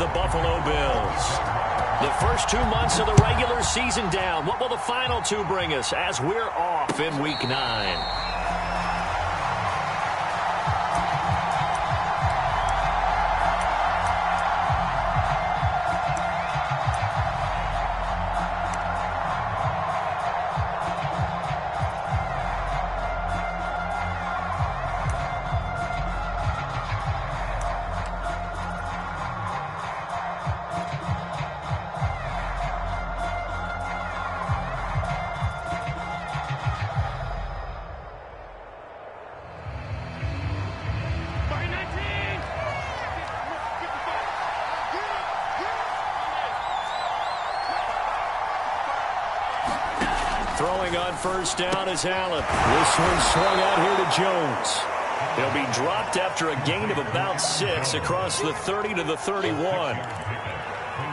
the Buffalo Bills. The first 2 months of the regular season down. What will the final two bring us as we're off in Week 9? Throwing on first down is Allen. This one swung out here to Jones. He'll be dropped after a gain of about 6 across the 30 to the 31.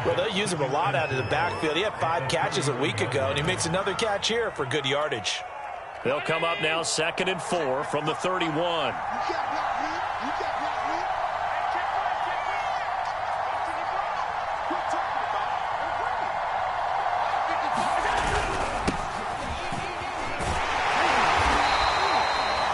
Well, they'll use him a lot out of the backfield. He had 5 catches a week ago, and he makes another catch here for good yardage. They'll come up now 2nd and 4 from the 31.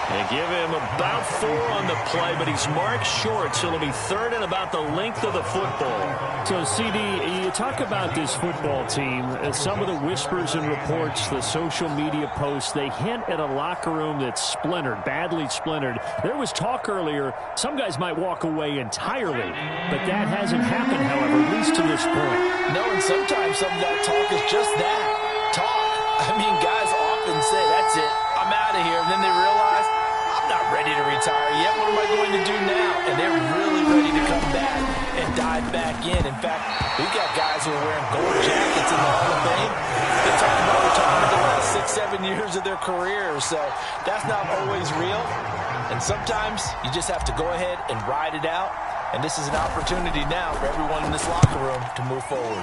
They give him about 4 on the play, but he's marked short, so it'll be 3rd and about the length of the football. So, CD, you talk about this football team. Some of the whispers and reports, the social media posts, they hint at a locker room that's splintered, badly splintered. There was talk earlier, some guys might walk away entirely, but that hasn't happened, however, at least to this point. No, and sometimes some of that talk is just that, talk. I mean, guys often say, that's it, I'm out of here, and then they realize, I'm not ready to retire yet. What am I going to do now? And they're really ready to come back and dive back in. In fact, we've got guys who are wearing gold jackets in the Hall of Fame. They're talking about retirement the last 6-7 years of their career. So that's not always real. And sometimes you just have to go ahead and ride it out. And this is an opportunity now for everyone in this locker room to move forward.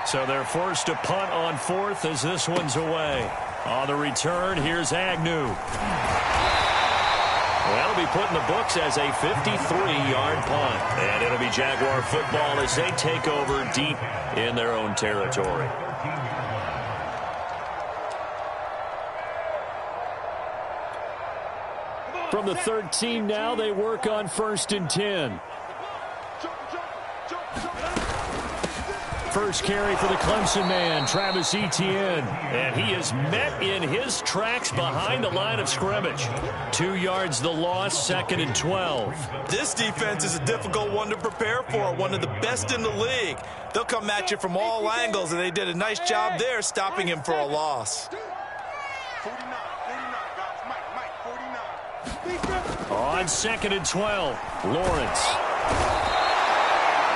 So they're forced to punt on 4th as this one's away. On the return, here's Agnew. That'll be put in the books as a 53-yard punt. And it'll be Jaguar football as they take over deep in their own territory. From the 13 now, they work on 1st and 10. First carry for the Clemson man, Travis Etienne. And he is met in his tracks behind the line of scrimmage. 2 yards the loss, 2nd and 12. This defense is a difficult one to prepare for, one of the best in the league. They'll come at you from all angles, and they did a nice job there stopping him for a loss. 49, guys. Mike, 49. On 2nd and 12, Lawrence.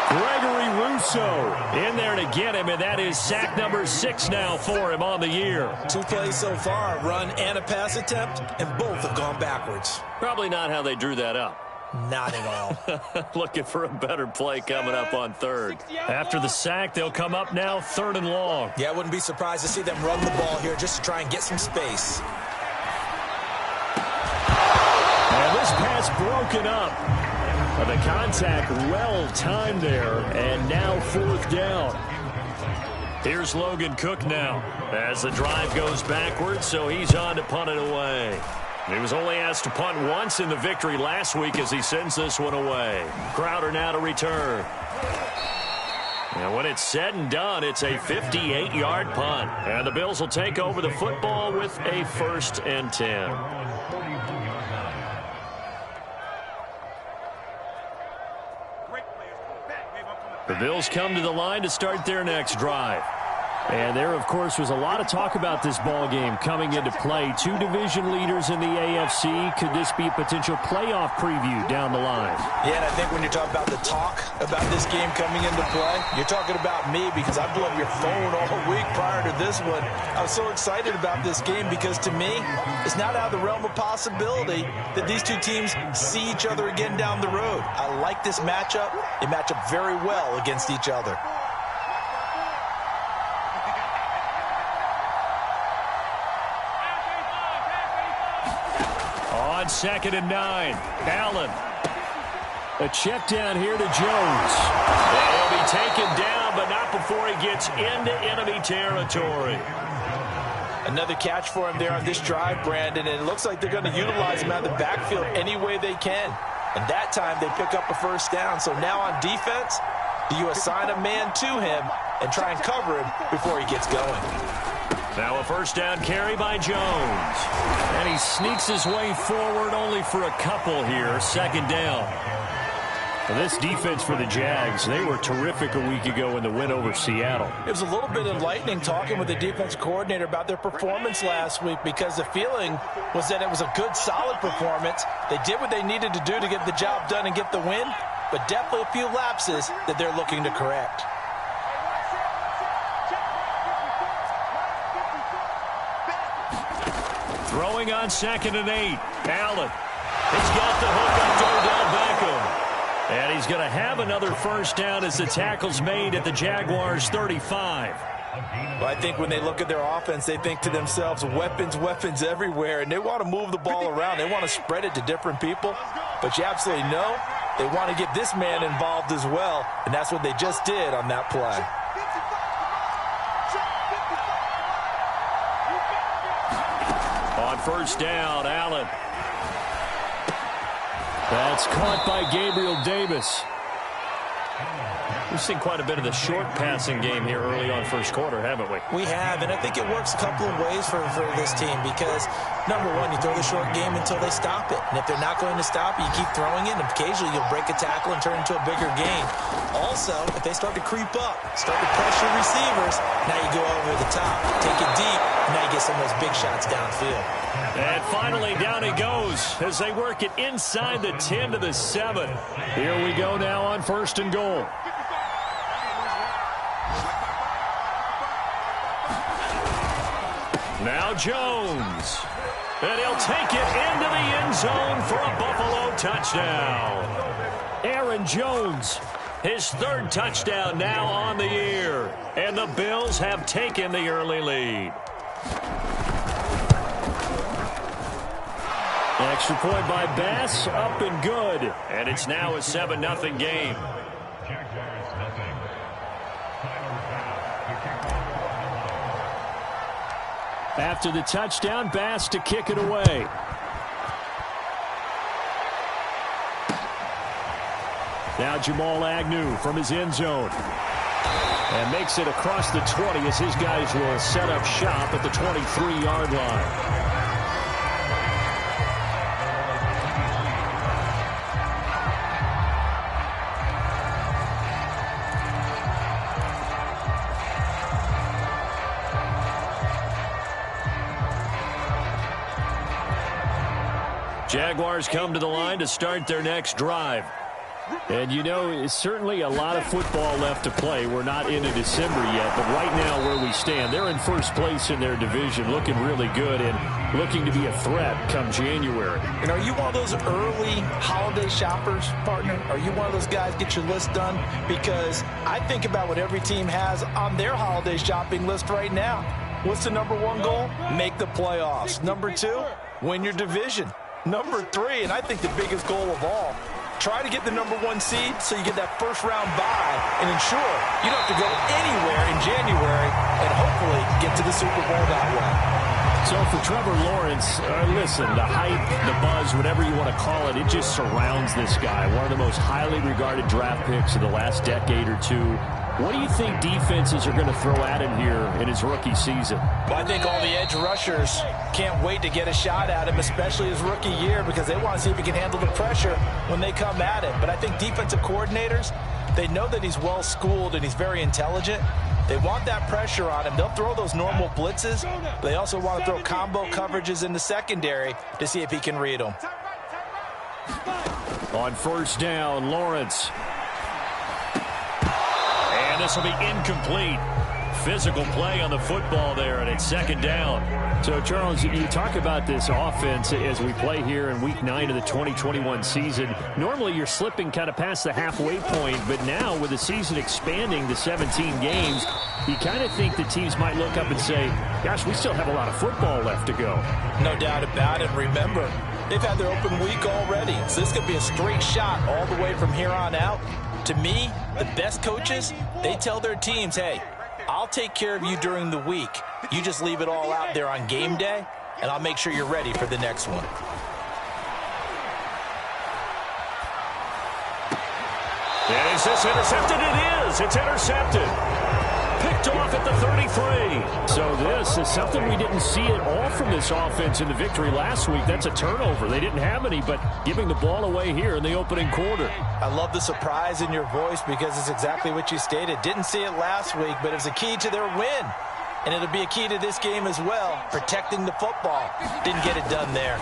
Gregory Rousseau in there to get him, and that is sack number 6 now for him on the year. 2 plays so far, a run and a pass attempt, and both have gone backwards. Probably not how they drew that up. Not at all. Looking for a better play coming up on 3rd. After the sack, they'll come up now 3rd and long. Yeah, I wouldn't be surprised to see them run the ball here just to try and get some space. And this pass broken up. The contact well timed there, and now 4th down. Here's Logan Cook now as the drive goes backwards, so he's on to punt it away. He was only asked to punt once in the victory last week as he sends this one away. Crowder now to return. And when it's said and done, it's a 58-yard punt. And the Bills will take over the football with a 1st and 10. The Bills come to the line to start their next drive. And there, of course, was a lot of talk about this ball game coming into play. 2 division leaders in the AFC. Could this be a potential playoff preview down the line? Yeah, and I think when you're talking about the talk about this game coming into play, you're talking about me because I blew up your phone all week prior to this one. I was so excited about this game because, to me, it's not out of the realm of possibility that these 2 teams see each other again down the road. I like this matchup. They match up very well against each other. On 2nd and 9, Allen. A check down here to Jones. And he'll be gets into enemy territory. Another catch for him there on this drive, Brandon, and it looks like they're going to utilize him out of the backfield any way they can. And that time they pick up a first down. So now on defense, do you assign a man to him and try and cover him before he gets going? Now a first down carry by Jones. And he sneaks his way forward only for a couple here. Second down. Well, this defense for the Jags, they were terrific a week ago in the win over Seattle. It was a little bit enlightening talking with the defense coordinator about their performance last week, because the feeling was that it was a good, solid performance. They did what they needed to do to get the job done and get the win, but definitely a few lapses that they're looking to correct. Throwing on 2nd and 8. Allen. He's got the hook up to Odell Beckham. And he's going to have another first down as the tackle's made at the Jaguars' 35. Well, I think when they look at their offense, they think to themselves, weapons, weapons everywhere, and they want to move the ball around. They want to spread it to different people. But you absolutely know they want to get this man involved as well, and that's what they just did on that play. On first down, Allen. That's caught by Gabriel Davis. We've seen quite a bit of the short passing game here early on first quarter, haven't we? We have, and I think it works a couple of ways for this team because, number one, you throw the short game until they stop it. And if they're not going to stop it, you keep throwing it, and occasionally you'll break a tackle and turn it into a bigger gain. Also, if they start to creep up, start to pressure receivers, now you go over the top, take it deep, and now you get some of those big shots downfield. And finally, down he goes as they work it inside the 10 to the 7. Here we go now on 1st and goal. Now Jones. And he'll take it into the end zone for a Buffalo touchdown. Aaron Jones, his 3rd touchdown now on the year. And the Bills have taken the early lead. Extra point by Bass, up and good. And it's now a 7-0 game. After the touchdown, Bass to kick it away. Now Jamal Agnew from his end zone. And makes it across the 20 as his guys will set up shop at the 23-yard line. Jaguars come to the line to start their next drive. And, you know, certainly a lot of football left to play. We're not into December yet, but right now where we stand, they're in first place in their division, looking really good and looking to be a threat come January. And are you one of those early holiday shoppers, partner? Are you one of those guys get your list done? Because I think about what every team has on their holiday shopping list right now. What's the number 1 goal? Make the playoffs. Number 2, win your division. Number 3, and I think the biggest goal of all, try to get the number 1 seed so you get that first-round bye and ensure you don't have to go anywhere in January and hopefully get to the Super Bowl that way. So for Trevor Lawrence, listen, the hype, the buzz, whatever you want to call it, it just surrounds this guy. One of the most highly regarded draft picks of the last decade or two. What do you think defenses are going to throw at him here in his rookie season? Well, I think all the edge rushers can't wait to get a shot at him, especially his rookie year, because they want to see if he can handle the pressure when they come at him. But I think defensive coordinators, they know that he's well-schooled and he's very intelligent. They want that pressure on him. They'll throw those normal blitzes. But they also want to throw combo coverages in the secondary to see if he can read them. On first down, Lawrence. And this will be incomplete. Physical play on the football there, and it's 2nd down. So, Charles, you talk about this offense as we play here in Week 9 of the 2021 season. Normally, you're slipping kind of past the halfway point, but now with the season expanding to 17 games, you kind of think the teams might look up and say, gosh, we still have a lot of football left to go. No doubt about it. Remember, they've had their open week already, so this could be a straight shot all the way from here on out. To me, the best coaches, they tell their teams, hey, I'll take care of you during the week. You just leave it all out there on game day, and I'll make sure you're ready for the next one. And is this intercepted? It is. It's intercepted. Picked off at the 33. So this is something we didn't see at all from this offense in the victory last week. That's a turnover. They didn't have any, but giving the ball away here in the opening quarter. I love the surprise in your voice because it's exactly what you stated. Didn't see it last week, but it was a key to their win. And it'll be a key to this game as well, protecting the football. Didn't get it done there.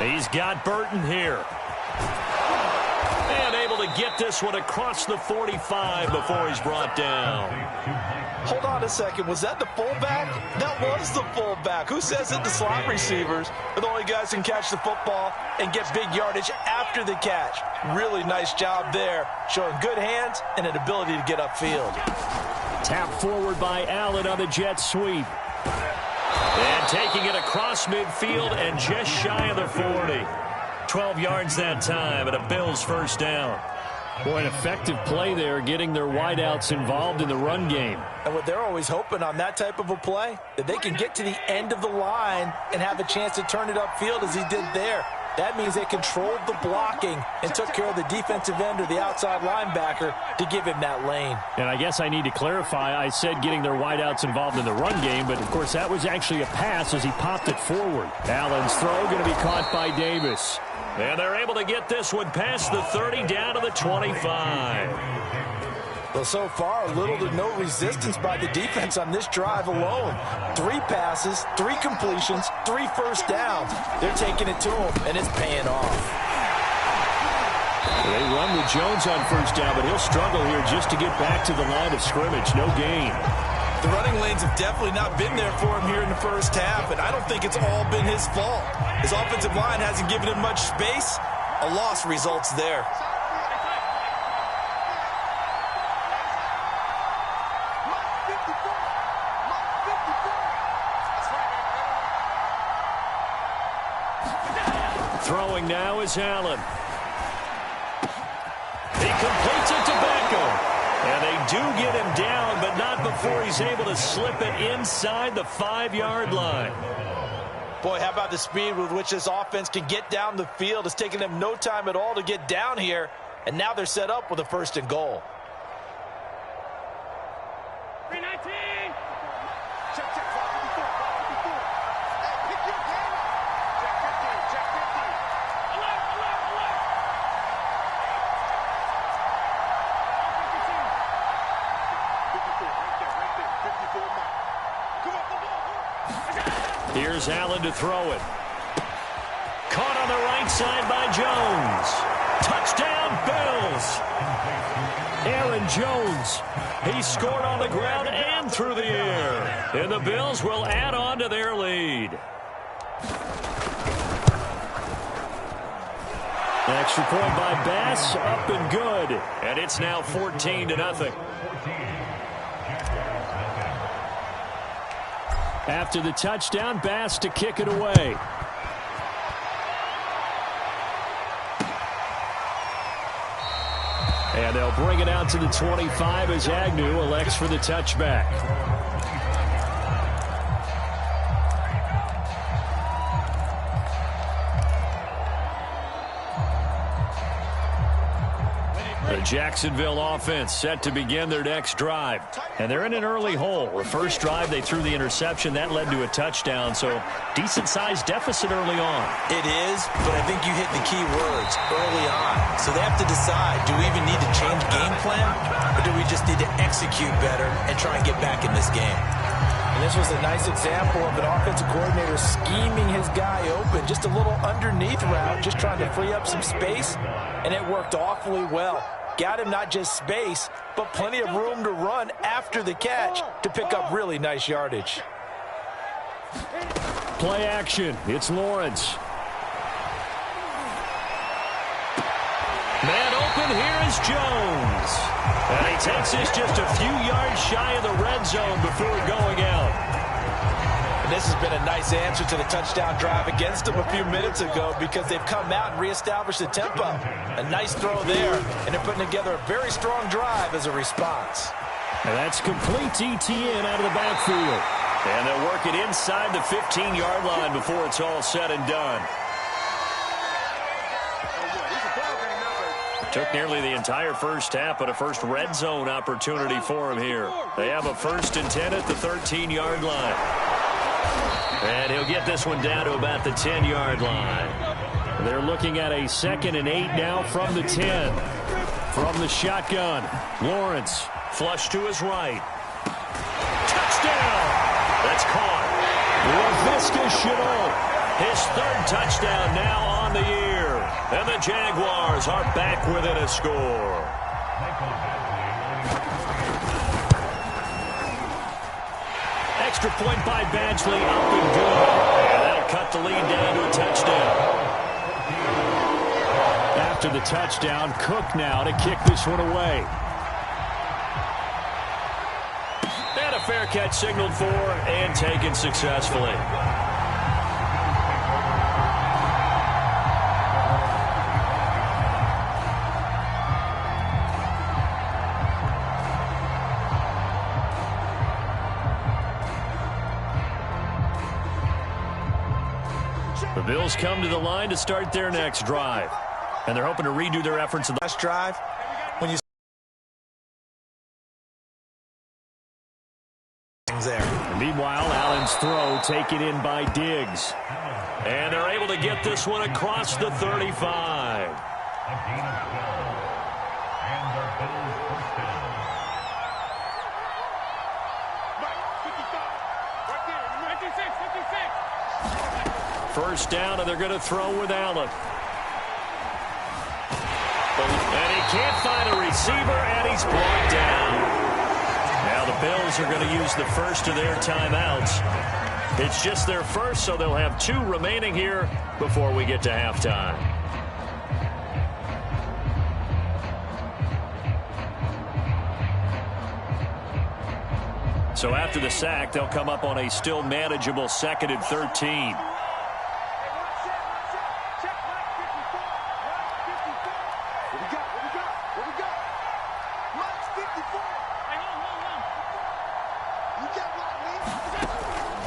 He's got Burton here. And able to get this one across the 45 before he's brought down. Hold on a second. Was that the fullback? That was the fullback. Who says that the slot receivers are the only guys who can catch the football and get big yardage after the catch? Really nice job there, showing good hands and an ability to get upfield. Tap forward by Allen on the jet sweep. And taking it across midfield and just shy of the 40. 12 yards that time and a Bills first down. Boy, an effective play there, getting their wideouts involved in the run game. And what they're always hoping on that type of a play, that they can get to the end of the line and have a chance to turn it upfield as he did there. That means they controlled the blocking and took care of the defensive end or the outside linebacker to give him that lane. And I guess I need to clarify, I said getting their wideouts involved in the run game, but of course that was actually a pass as he popped it forward. Allen's throw going to be caught by Davis. And they're able to get this one past the 30 down to the 25. Well, so far, little to no resistance by the defense on this drive alone. 3 passes, 3 completions, 3 first downs. They're taking it to him, and it's paying off. They run with Jones on first down, but he'll struggle here just to get back to the line of scrimmage. No gain. The running lanes have definitely not been there for him here in the first half, and I don't think it's all been his fault. His offensive line hasn't given him much space. A loss results there. Throwing now is Allen. He completes it to Beckham. And they do get him down, but not before he's able to slip it inside the 5-yard line. Boy, how about the speed with which this offense can get down the field? It's taken them no time at all to get down here, and now they're set up with a 1st and goal. 319. Check, 54. Hey, pick your game up. Check 50. Alert. 54, right there. 54 mark. Come on. Here's Allen to throw it. Caught on the right side by Jones. Touchdown, Bills. Aaron Jones. He scored on the ground and through the air. And the Bills will add on to their lead. Extra point by Bass, up and good. And it's now 14-0. After the touchdown, Bass to kick it away. And they'll bring it out to the 25 as Agnew elects for the touchback. The Jacksonville offense set to begin their next drive. And they're in an early hole. The first drive, they threw the interception. That led to a touchdown, so decent-sized deficit early on. It is, but I think you hit the key words, early on. So they have to decide, do we even need to change game plan, or do we just need to execute better and try and get back in this game? And this was a nice example of an offensive coordinator scheming his guy open, just a little underneath route, just trying to free up some space, and it worked awfully well. Got him not just space, but plenty of room to run after the catch to pick up really nice yardage. Play action. It's Lawrence. Man open, here is Jones. And he takes this just a few yards shy of the red zone before going out. this has been a nice answer to the touchdown drive against them a few minutes ago because they've come out and reestablished the tempo. A nice throw there, and they're putting together a very strong drive as a response. And that's complete ETN out of the backfield. And they'll work it inside the 15-yard line before it's all said and done. Took nearly the entire first half, but a first red zone opportunity for him here. They have a 1st and 10 at the 13-yard line. And he'll get this one down to about the 10-yard line. They're looking at a 2nd and 8 now from the 10. From the shotgun, Lawrence. Flush to his right. Touchdown! That's caught. LaVisca Chenault. His 3rd touchdown now on the year. And the Jaguars are back within a score. Extra point by Badgley, up and good. And that'll cut the lead down to a touchdown. After the touchdown, Cook now to kick this one away. And a fair catch signaled for and taken successfully. The Bills come to the line to start their next drive. And they're hoping to redo their efforts in the last drive. When you there. And meanwhile, Allen's throw taken in by Diggs. And they're able to get this one across the 35. First down, and they're going to throw with Allen. And he can't find a receiver, and he's brought down. Now the Bills are going to use the first of their timeouts. It's just their first, so they'll have 2 remaining here before we get to halftime. So after the sack, they'll come up on a still manageable 2nd and 13.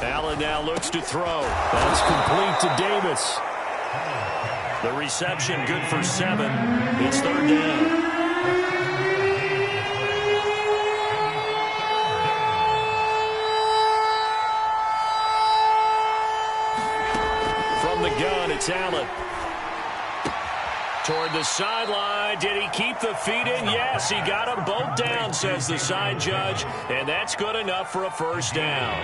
Allen now looks to throw. That's complete to Davis. The reception good for 7. It's 3rd down. From the gun, it's Allen. Toward the sideline. Did he keep the feet in? Yes, he got them both down, says the side judge. And that's good enough for a first down.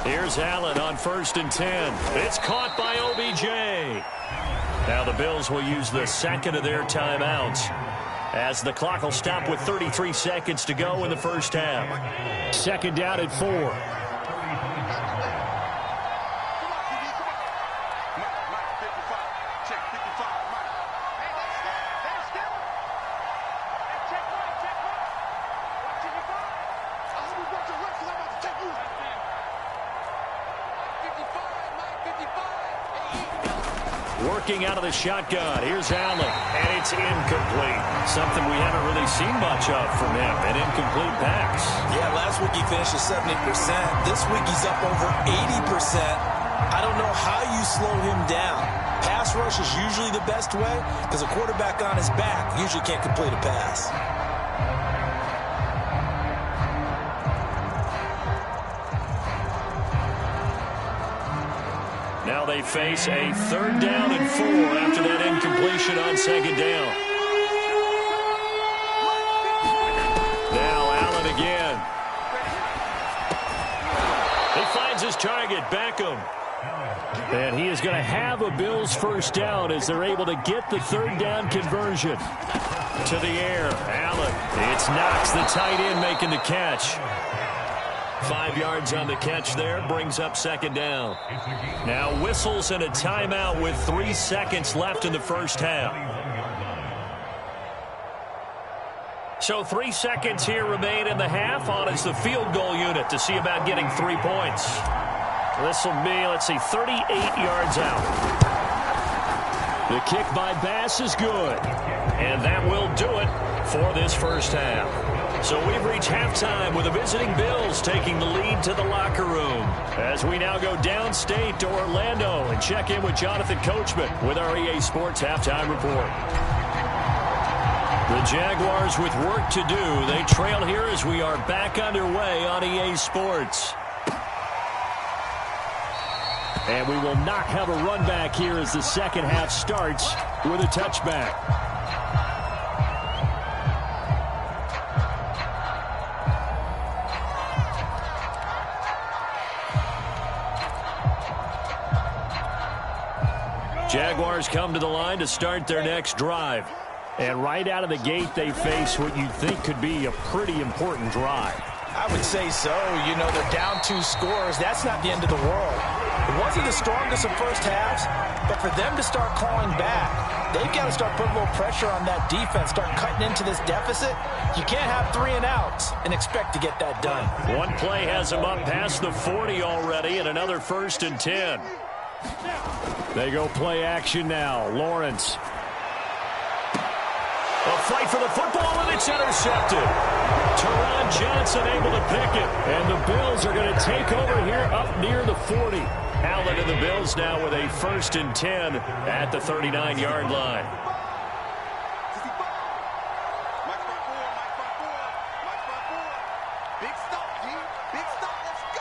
Here's Allen on 1st and 10. It's caught by OBJ. Now the Bills will use the 2nd of their timeouts as the clock will stop with 33 seconds to go in the first half. 2nd down at 4. Working out of the shotgun. Here's Allen, and it's incomplete. Something we haven't really seen much of from him, an incomplete pass. Yeah, last week he finished at 70%. This week he's up over 80%. I don't know how you slow him down. Pass rush is usually the best way because a quarterback on his back usually can't complete a pass. Now they face a 3rd down and 4 after that incompletion on 2nd down. Now Allen again. He finds his target, Beckham. And he is going to have a Bills first down as they're able to get the 3rd down conversion. To the air, Allen. It's Knox, the tight end, making the catch. 5 yards on the catch there, brings up second down. Now whistles and a timeout with 3 seconds left in the first half. So 3 seconds here remain in the half. On is the field goal unit to see about getting 3 points. This will be, let's see, 38 yards out. The kick by Bass is good. And that will do it for this first half. So we've reached halftime with the visiting Bills taking the lead to the locker room. As we now go downstate to Orlando and check in with Jonathan Coachman with our EA Sports Halftime Report. The Jaguars with work to do. They trail here as we are back underway on EA Sports. And we will not have a run back here as the second half starts with a touchback. Jaguars come to the line to start their next drive. And right out of the gate, they face what you'd think could be a pretty important drive. I would say so. You know, they're down 2 scores. That's not the end of the world. It wasn't the strongest of first halves, but for them to start clawing back, they've got to start putting a little pressure on that defense, start cutting into this deficit. You can't have 3 and outs and expect to get that done. One play has them up past the 40 already, and another 1st and 10. They go play action now. Lawrence. A fight for the football, and it's intercepted. Teron Johnson able to pick it. And the Bills are going to take over here up near the 40. Allen and the Bills now with a 1st and 10 at the 39-yard line. Big stop, G. Big stop. Let's go.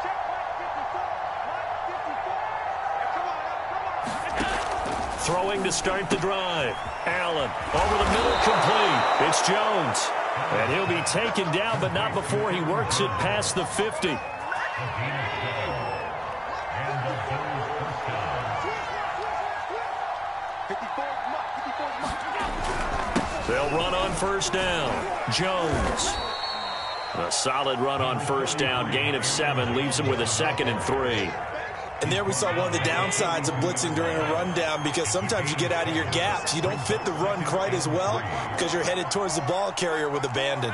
Check 154. Throwing to start the drive. Allen over the middle, complete. It's Jones. And he'll be taken down, but not before he works it past the 50. They'll run on first down. Jones. A solid run on first down. Gain of 7 leaves him with a 2nd and 3. And there we saw one of the downsides of blitzing during a rundown, because sometimes you get out of your gaps. You don't fit the run quite as well because you're headed towards the ball carrier with abandon.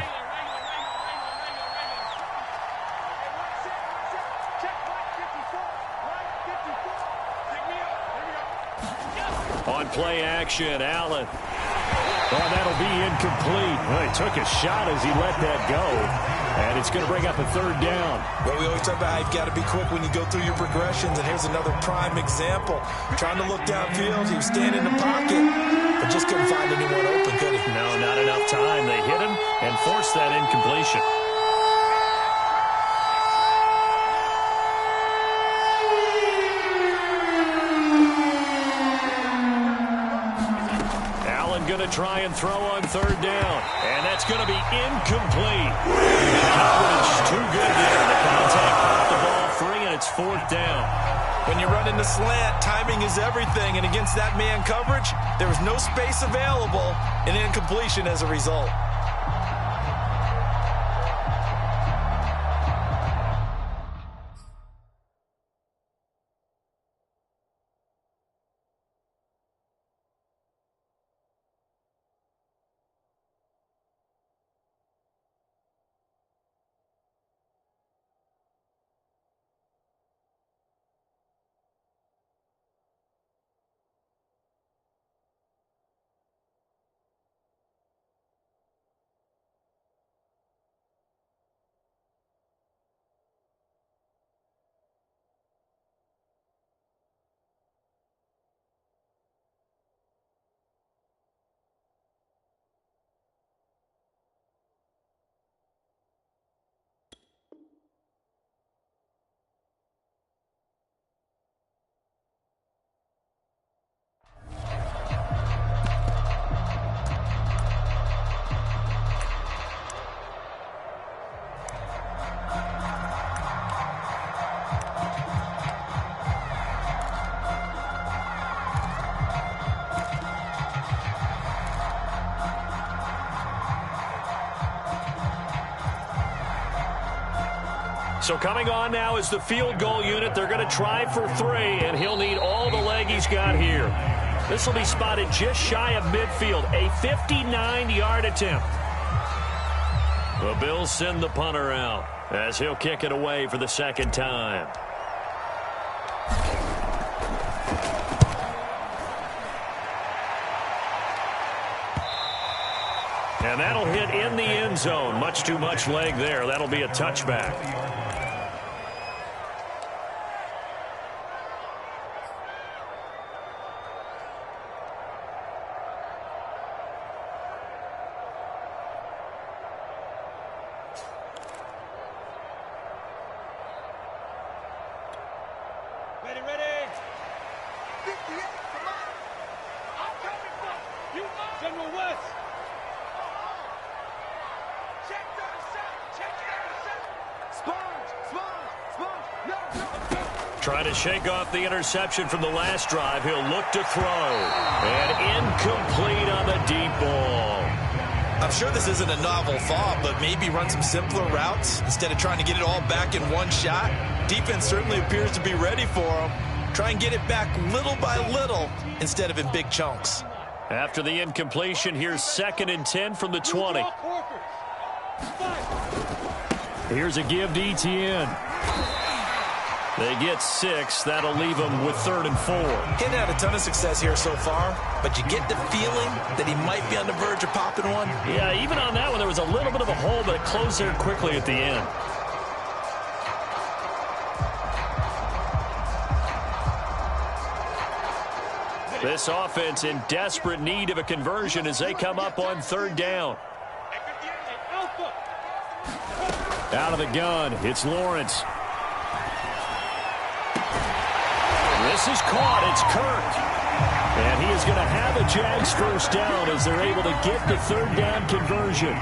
On play action, Allen. Oh, that'll be incomplete. Well, he took a shot as he let that go. And it's going to bring up a 3rd down. Well, we always talk about how you've got to be quick when you go through your progressions, and here's another prime example. Trying to look downfield, he was standing in the pocket, but just couldn't find anyone open, could he? No, not enough time. They hit him and forced that incompletion. Going to try and throw on 3rd down, and that's going to be incomplete. Coverage too good there. The contact caught the ball free, and it's 4th down. When you run in the slant, timing is everything, and against that man coverage, there was no space available, and incompletion as a result. So coming on now is the field goal unit. They're going to try for 3, and he'll need all the leg he's got here. This will be spotted just shy of midfield, a 59-yard attempt. The Bills send the punter out as he'll kick it away for the second time. And that'll hit in the end zone. Much too much leg there. That'll be a touchback. Ready. 58, come on. I'm coming for you. General West. Check the Sponge. Trying to shake off the interception from the last drive. He'll look to throw. And incomplete on the deep ball. I'm sure this isn't a novel thought, but maybe run some simpler routes instead of trying to get it all back in one shot. Defense certainly appears to be ready for him. Try and get it back little by little instead of in big chunks. After the incompletion, here's 2nd and 10 from the 20. Here's a give to Etienne. They get 6. That'll leave them with 3rd and 4. He hadn't had a ton of success here so far, but you get the feeling that he might be on the verge of popping one. Yeah, even on that one, there was a little bit of a hole, but it closed there quickly at the end. This offense in desperate need of a conversion as they come up on 3rd down. Out of the gun, it's Lawrence. This is caught. It's Kirk. And he is going to have a Jags first down as they're able to get the 3rd down conversion.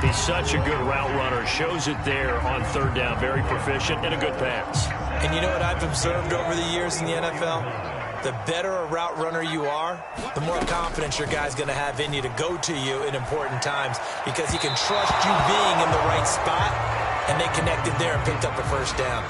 He's such a good route runner. Shows it there on 3rd down. Very proficient and a good pass. And you know what I've observed over the years in the NFL? The better a route runner you are, the more confidence your guy's going to have in you to go to you in important times because he can trust you being in the right spot, and they connected there and picked up the first down.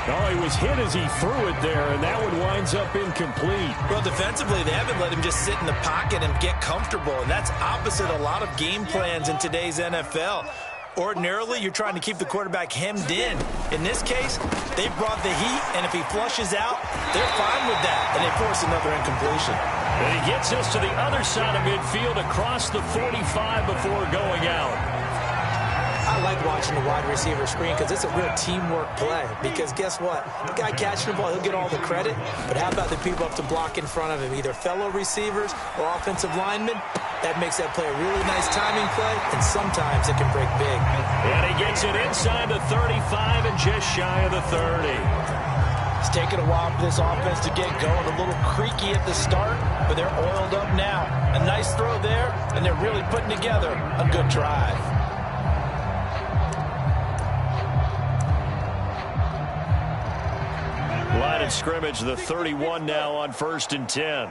Oh, he was hit as he threw it there, and that one winds up incomplete. Well, defensively, they haven't let him just sit in the pocket and get comfortable, and that's opposite a lot of game plans in today's NFL. Ordinarily, you're trying to keep the quarterback hemmed in. In this case, they brought the heat, and if he flushes out, they're fine with that, and they force another incompletion. And he gets us to the other side of midfield across the 45 before going out. I like watching the wide receiver screen because it's a real teamwork play. Because guess what? The guy catching the ball, he'll get all the credit. But how about the people up to block in front of him, either fellow receivers or offensive linemen? That makes that play a really nice timing play, and sometimes it can break big. And he gets it inside the 35 and just shy of the 30. It's taken a while for this offense to get going. A little creaky at the start, but they're oiled up now. A nice throw there, and they're really putting together a good drive. Line of scrimmage, the 31 now on 1st and 10.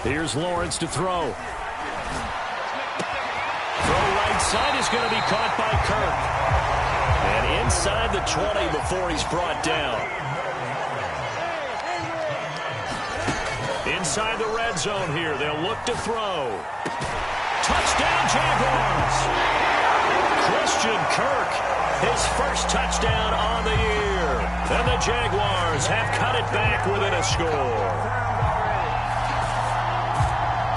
Here's Lawrence to throw. Throw right side is going to be caught by Kirk. And inside the 20 before he's brought down. Inside the red zone here, they'll look to throw. Touchdown, Jaguars! Christian Kirk, his first touchdown on the year. And the Jaguars have cut it back within a score.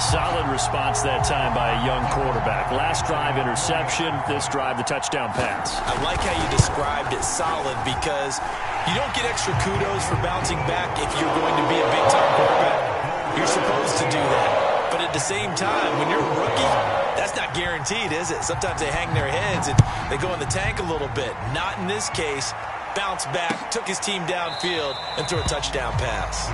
Solid response that time by a young quarterback. Last drive, interception. This drive, the touchdown pass. I like how you described it solid because you don't get extra kudos for bouncing back if you're going to be a big-time quarterback. You're supposed to do that. But at the same time, when you're a rookie, that's not guaranteed, is it? Sometimes they hang their heads and they go in the tank a little bit. Not in this case. Bounce back, took his team downfield, and threw a touchdown pass.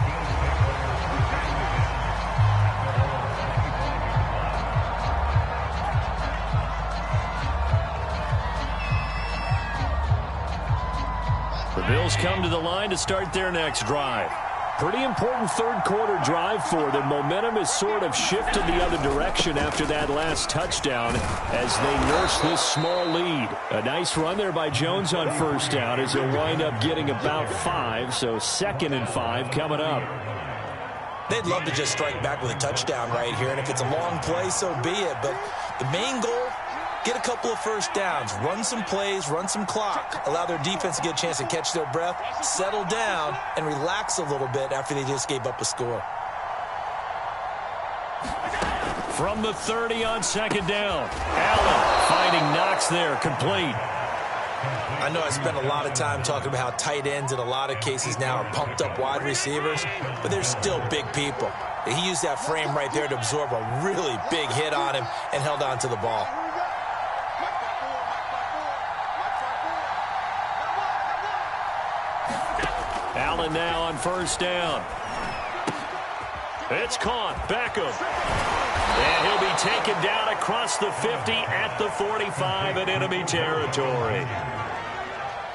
The Bills come to the line to start their next drive. Pretty important third quarter drive for them. Momentum has sort of shifted the other direction after that last touchdown as they nurse this small lead. A nice run there by Jones on first down as he'll wind up getting about 5, so 2nd and 5 coming up. They'd love to just strike back with a touchdown right here, and if it's a long play, so be it. But the main goal, get a couple of first downs, run some plays, run some clock, allow their defense to get a chance to catch their breath, settle down, and relax a little bit after they just gave up a score. From the 30 on 2nd down, Allen finding Knox there, complete. I know I spent a lot of time talking about how tight ends in a lot of cases now are pumped up wide receivers, but they're still big people. He used that frame right there to absorb a really big hit on him and held on to the ball. Allen now on first down. It's caught. Beckham. And he'll be taken down across the 50 at the 45 in enemy territory.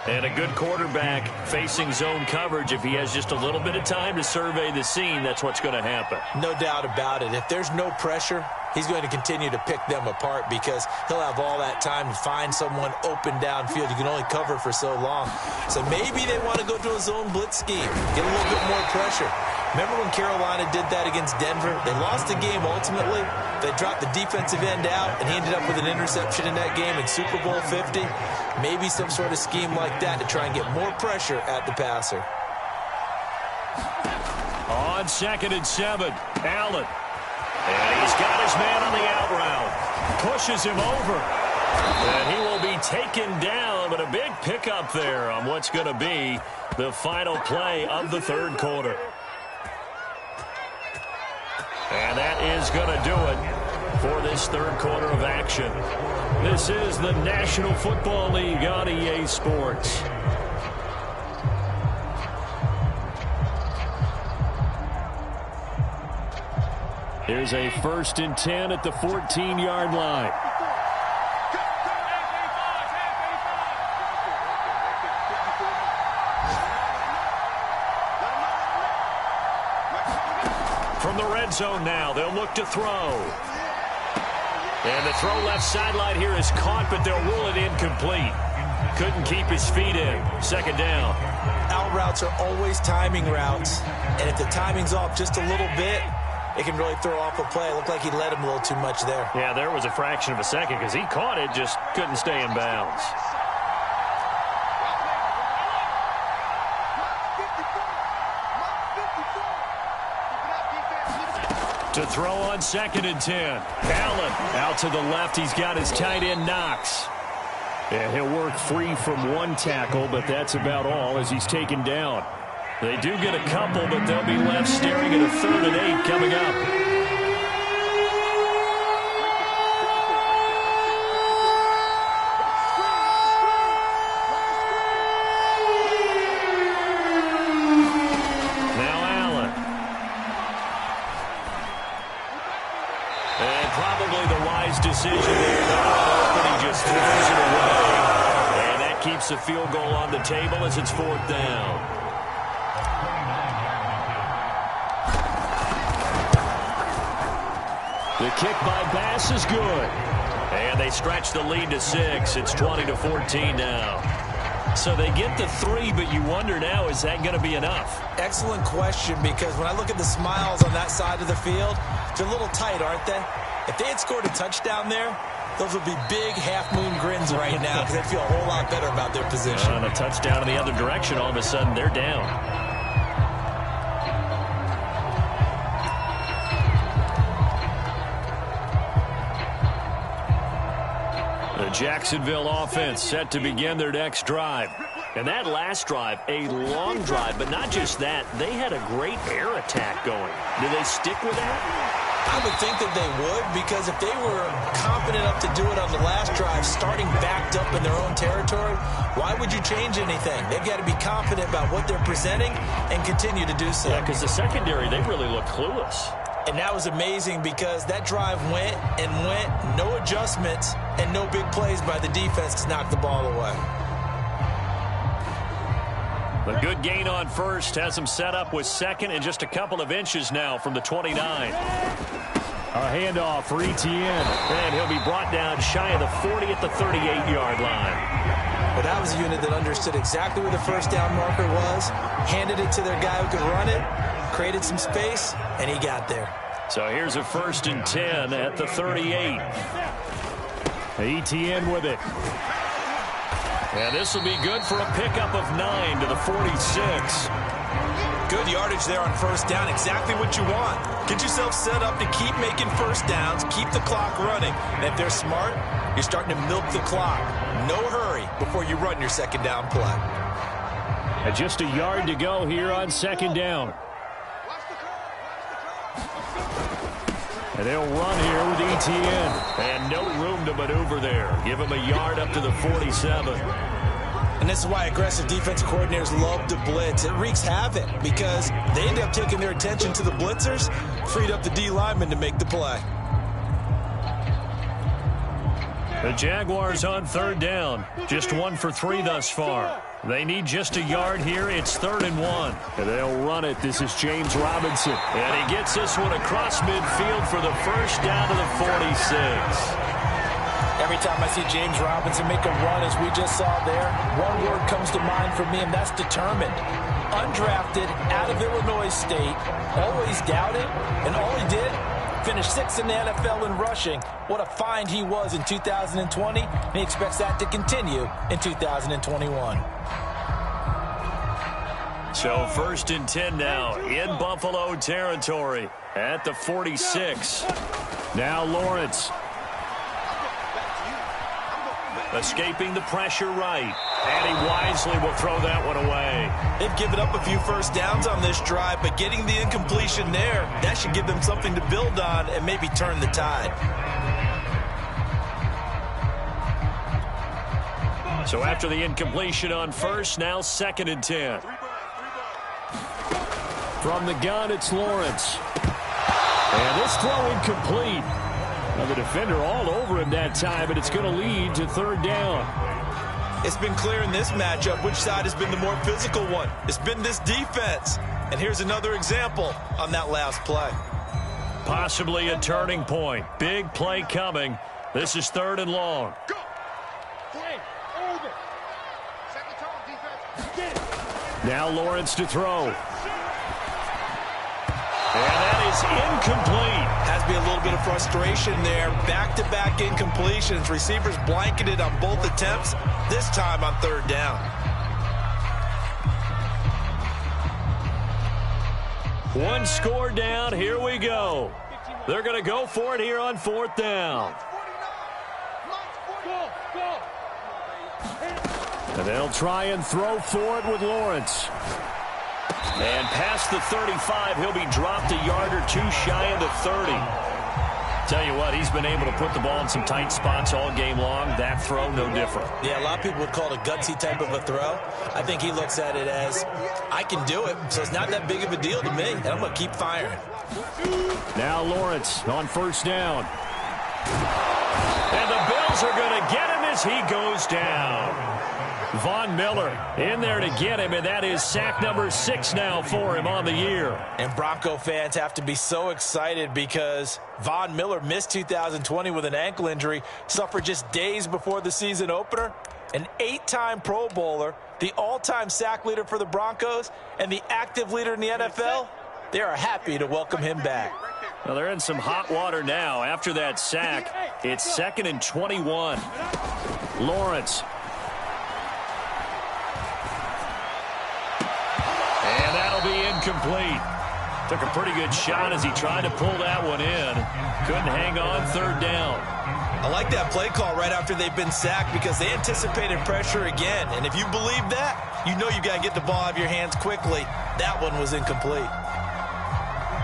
And a good quarterback facing zone coverage. If he has just a little bit of time to survey the scene, that's what's going to happen. No doubt about it. If there's no pressure, he's going to continue to pick them apart because he'll have all that time to find someone open downfield. You can only cover for so long. So maybe they want to go to a zone blitz scheme, get a little bit more pressure. Remember when Carolina did that against Denver? They lost the game ultimately. They dropped the defensive end out, and he ended up with an interception in that game in Super Bowl 50. Maybe some sort of scheme like that to try and get more pressure at the passer. On 2nd and 7, Allen. And he's got his man on the out route. Pushes him over. And he will be taken down, but a big pickup there on what's going to be the final play of the third quarter. And that is going to do it for this third quarter of action. This is the National Football League on EA Sports. Here's a 1st and 10 at the 14-yard line. From the red zone now, they'll look to throw. And the throw left sideline here is caught, but they'll rule it incomplete. Couldn't keep his feet in. 2nd down. Out routes are always timing routes, and if the timing's off just a little bit, it can really throw off a play. It looked like he let him a little too much there. Yeah, there was a fraction of a second because he caught it, just couldn't stay in bounds. To throw on 2nd and 10. Allen out to the left. He's got his tight end Knox. And he'll work free from one tackle, but that's about all as he's taken down. They do get a couple, but they'll be left staring at a 3rd and 8 coming up. Decision there, but he just throws it away. And that keeps the field goal on the table as it's 4th down. The kick by Bass is good. And they stretch the lead to 6. It's 20-14 now. So they get the 3, but you wonder now, is that going to be enough? Excellent question, because when I look at the smiles on that side of the field, they're a little tight, aren't they? If they had scored a touchdown there, those would be big half-moon grins right now because they feel a whole lot better about their position. On a touchdown in the other direction, all of a sudden they're down. The Jacksonville offense set to begin their next drive. And that last drive, a long drive, but not just that. They had a great air attack going. Do they stick with that? I would think that they would, because if they were confident enough to do it on the last drive, starting backed up in their own territory, why would you change anything? They've got to be confident about what they're presenting and continue to do so. Yeah, because the secondary, they really look clueless. And that was amazing because that drive went and went, no adjustments, and no big plays by the defense to knock the ball away. A good gain on first has him set up with second and just a couple of inches now from the 29. A handoff for Etienne. And he'll be brought down shy of the 40 at the 38-yard line. Well, that was a unit that understood exactly where the first down marker was, handed it to their guy who could run it, created some space, and he got there. So here's a 1st and 10 at the 38. Etienne with it. And this will be good for a pickup of 9 to the 46. Good yardage there on first down, exactly what you want. Get yourself set up to keep making first downs, keep the clock running. And if they're smart, you're starting to milk the clock. No hurry before you run your second down play. And just a yard to go here on second down. And they'll run here with Etienne. And no room to maneuver there. Give him a yard up to the 47. And this is why aggressive defense coordinators love to blitz. It wreaks havoc because they end up taking their attention to the blitzers, freed up the D lineman to make the play. The Jaguars on third down. Just 1 for 3 thus far. They need just a yard here. It's 3rd and 1. And they'll run it. This is James Robinson. And he gets this one across midfield for the first down to the 46. Every time I see James Robinson make a run, as we just saw there, one word comes to mind for me, and that's determined. Undrafted, out of Illinois State, always doubted, and all he did, finished 6th in the NFL in rushing. What a find he was in 2020, and he expects that to continue in 2021. So 1st and 10 now in Buffalo territory at the 46. Now Lawrence. Escaping the pressure right. And he wisely will throw that one away. They've given up a few first downs on this drive, but getting the incompletion there, that should give them something to build on and maybe turn the tide. So after the incompletion on first, now 2nd and 10. From the gun, it's Lawrence. And this throw incomplete. Now the defender all over him that time, but it's going to lead to 3rd down. It's been clear in this matchup which side has been the more physical one. It's been this defense. And here's another example on that last play. Possibly a turning point. Big play coming. This is 3rd and long. Go. Play. Over. Set the tone, defense. Get it. Now Lawrence to throw. And that is incomplete. Has to be a little bit of frustration there. Back-to-back incompletions. Receivers blanketed on both attempts, this time on 3rd down. One score down. Here we go. They're going to go for it here on 4th down. And they'll try and throw for it with Lawrence. And past the 35, he'll be dropped a yard or 2 shy of the 30. Tell you what, he's been able to put the ball in some tight spots all game long. That throw, no different. Yeah, a lot of people would call it a gutsy type of a throw. I think he looks at it as, I can do it, so it's not that big of a deal to me, and I'm going to keep firing. Now Lawrence on 1st down. And the Bills are going to get him as he goes down. Von Miller in there to get him, and that is sack number 6 now for him on the year. And Bronco fans have to be so excited because Von Miller missed 2020 with an ankle injury, suffered just days before the season opener. An 8-time Pro Bowler, the all-time sack leader for the Broncos, and the active leader in the NFL. They are happy to welcome him back. Well, they're in some hot water now. After that sack, it's 2nd and 21. Lawrence. And that'll be incomplete. Took a pretty good shot as he tried to pull that one in. Couldn't hang on 3rd down. I like that play call right after they've been sacked because they anticipated pressure again. And if you believe that, you know you got to get the ball out of your hands quickly. That one was incomplete.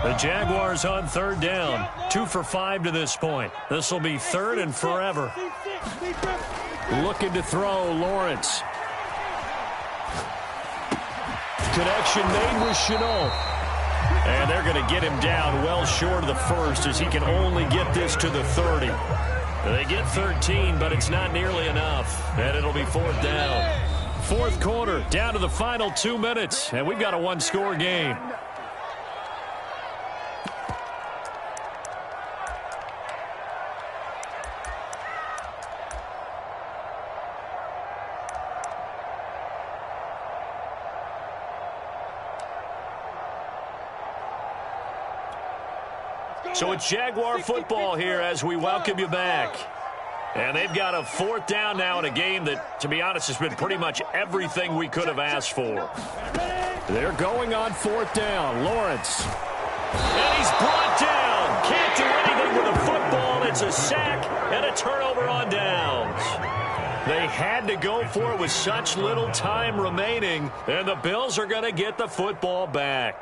The Jaguars on 3rd down. 2 for 5 to this point. This will be 3rd and forever. Looking to throw, Lawrence. Connection made with Chenault. And they're going to get him down well short of the 1st as he can only get this to the 30. They get 13, but it's not nearly enough. And it'll be 4th down. fourth quarter, down to the final 2 minutes, and we've got a one-score game. So it's Jaguar football here as we welcome you back. And they've got a fourth down now in a game that, to be honest, has been pretty much everything we could have asked for. They're going on fourth down. Lawrence. And he's brought down. Can't do anything with a football. It's a sack and a turnover on downs. They had to go for it with such little time remaining, and the Bills are going to get the football back.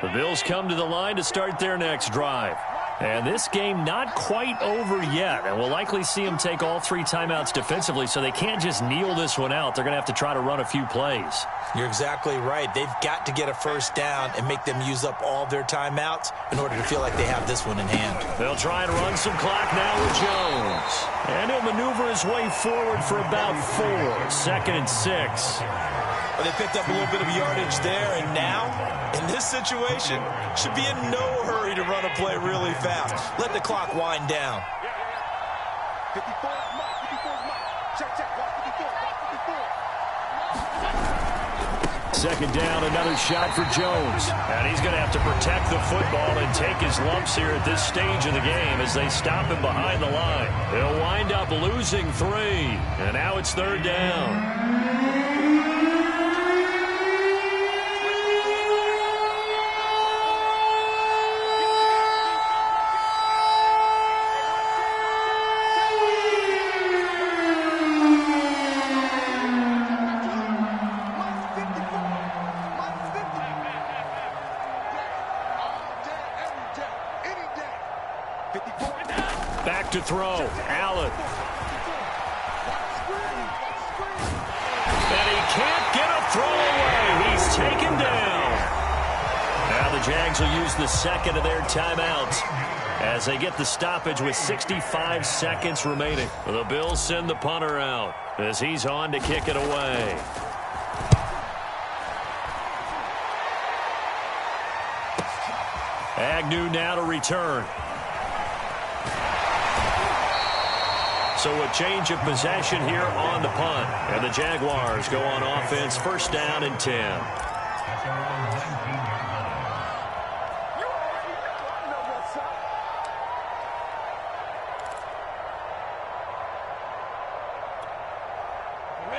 The Bills come to the line to start their next drive. And this game not quite over yet. And we'll likely see them take all 3 timeouts defensively, so they can't just kneel this one out. They're going to have to try to run a few plays. You're exactly right. They've got to get a first down and make them use up all their timeouts in order to feel like they have this one in hand. They'll try and run some clock now with Jones. And he'll maneuver his way forward for about 4. 2nd and 6. Well, they picked up a little bit of yardage there, and now, in this situation, should be in no hurry to run a play really fast. Let the clock wind down. 54 mark, 54 mark. Check, watch 54, watch 54. Second down, another shot for Jones. And he's going to have to protect the football and take his lumps here at this stage of the game as they stop him behind the line. He'll wind up losing 3. And now it's 3rd down. Back to throw. Allen. And he can't get a throw away. He's taken down. Now the Jags will use the second of their timeouts as they get the stoppage with 65 seconds remaining. The Bills send the punter out as he's on to kick it away. Agnew now to return. So a change of possession here on the punt. And the Jaguars go on offense, 1st down and 10.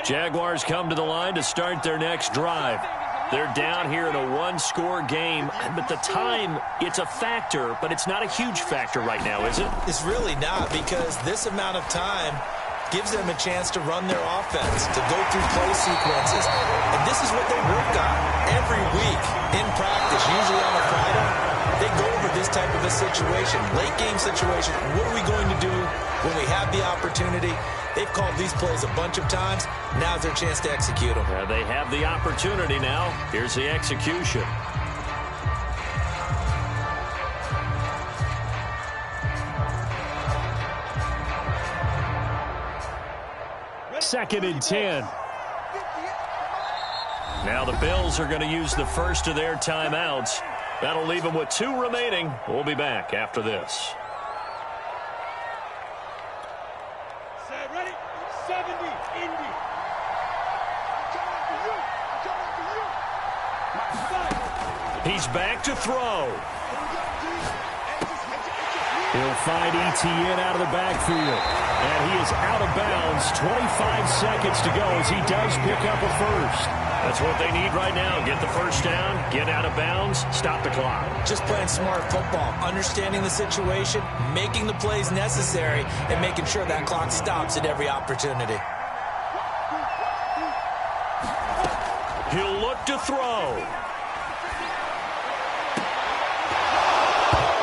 Jaguars come to the line to start their next drive. They're down here in a one-score game, but the time, it's a factor, but it's not a huge factor right now, is it? It's really not, because this amount of time gives them a chance to run their offense, to go through play sequences. And this is what they work on every week in practice, usually on a Friday. They go over this type of a situation, late game situation. What are we going to do when we have the opportunity? They've called these plays a bunch of times. Now's their chance to execute them. They have the opportunity now. Here's the execution. Second and 10. Now the Bills are going to use the first of their timeouts. That'll leave them with 2 remaining. We'll be back after this. Ready? 70, Indy. He's back to throw. He'll find Etienne out of the backfield. And he is out of bounds. 25 seconds to go as he does pick up a first. That's what they need right now. Get the first down, get out of bounds, stop the clock. Just playing smart football, understanding the situation, making the plays necessary, and making sure that clock stops at every opportunity. He'll look to throw.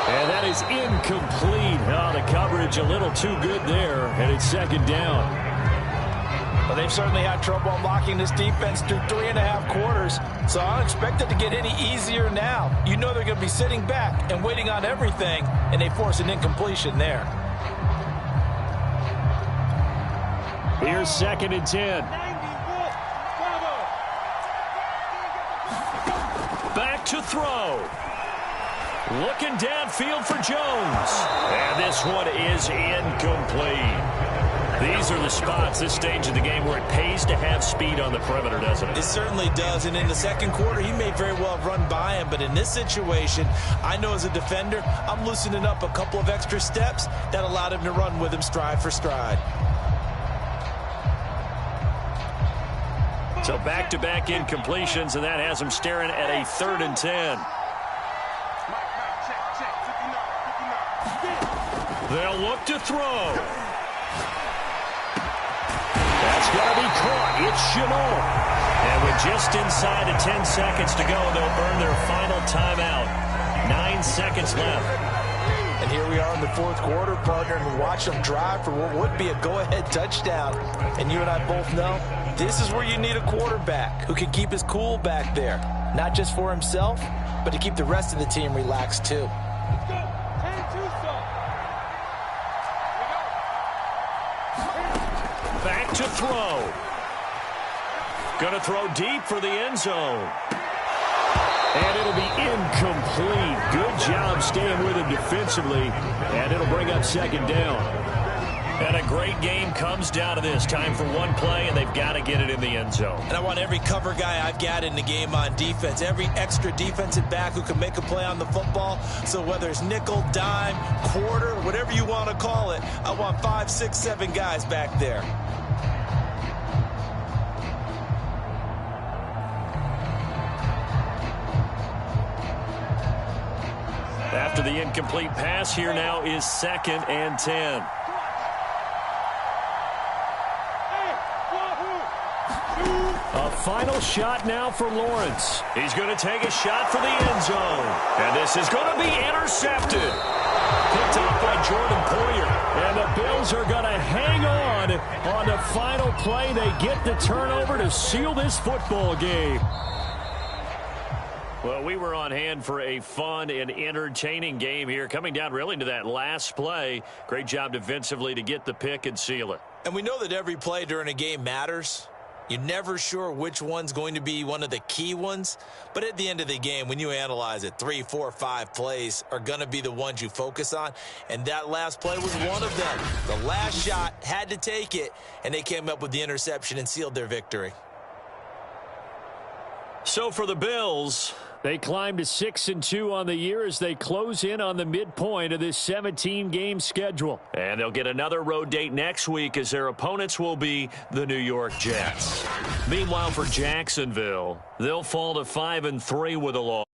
And that is incomplete. Oh, the coverage a little too good there, and it's 2nd down. Well, they've certainly had trouble unlocking this defense through 3.5 quarters, so I don't expect it to get any easier now. You know they're going to be sitting back and waiting on everything, and they force an incompletion there. Here's 2nd and 10. Back to throw. Looking downfield for Jones. And this one is incomplete. These are the spots, this stage of the game, where it pays to have speed on the perimeter, doesn't it? It certainly does, and in the second quarter, he may very well have run by him, but in this situation, I know as a defender, I'm loosening up a couple of extra steps that allowed him to run with him stride for stride. So back-to-back incompletions, and that has him staring at a 3rd and 10. They'll look to throw. That's going to be caught. It's Chenot. And with just inside of 10 seconds to go, they'll burn their final timeout. 9 seconds left. And here we are in the 4th quarter, partner, and watch them drive for what would be a go-ahead touchdown. And you and I both know this is where you need a quarterback who can keep his cool back there. Not just for himself, but to keep the rest of the team relaxed too. Back to throw. Gonna throw deep for the end zone. And it'll be incomplete. Good job staying with him defensively. And it'll bring up 2nd down. And a great game comes down to this. Time for one play, and they've got to get it in the end zone. And I want every cover guy I've got in the game on defense, every extra defensive back who can make a play on the football. So whether it's nickel, dime, quarter, whatever you want to call it, I want 5, 6, 7 guys back there. After the incomplete pass, here now is 2nd and 10. A final shot now for Lawrence. He's going to take a shot for the end zone. And this is going to be intercepted. Picked off by Jordan Poyer. And the Bills are going to hang on the final play. They get the turnover to seal this football game. Well, we were on hand for a fun and entertaining game here. Coming down really to that last play. Great job defensively to get the pick and seal it. And we know that every play during a game matters. You're never sure which one's going to be one of the key ones. But at the end of the game, when you analyze it, 3, 4, 5 plays are going to be the ones you focus on. And that last play was one of them. The last shot had to take it, and they came up with the interception and sealed their victory. So for the Bills, they climb to 6-2 on the year as they close in on the midpoint of this 17-game schedule. And they'll get another road date next week as their opponents will be the New York Jets. Meanwhile, for Jacksonville, they'll fall to 5-3 with a loss.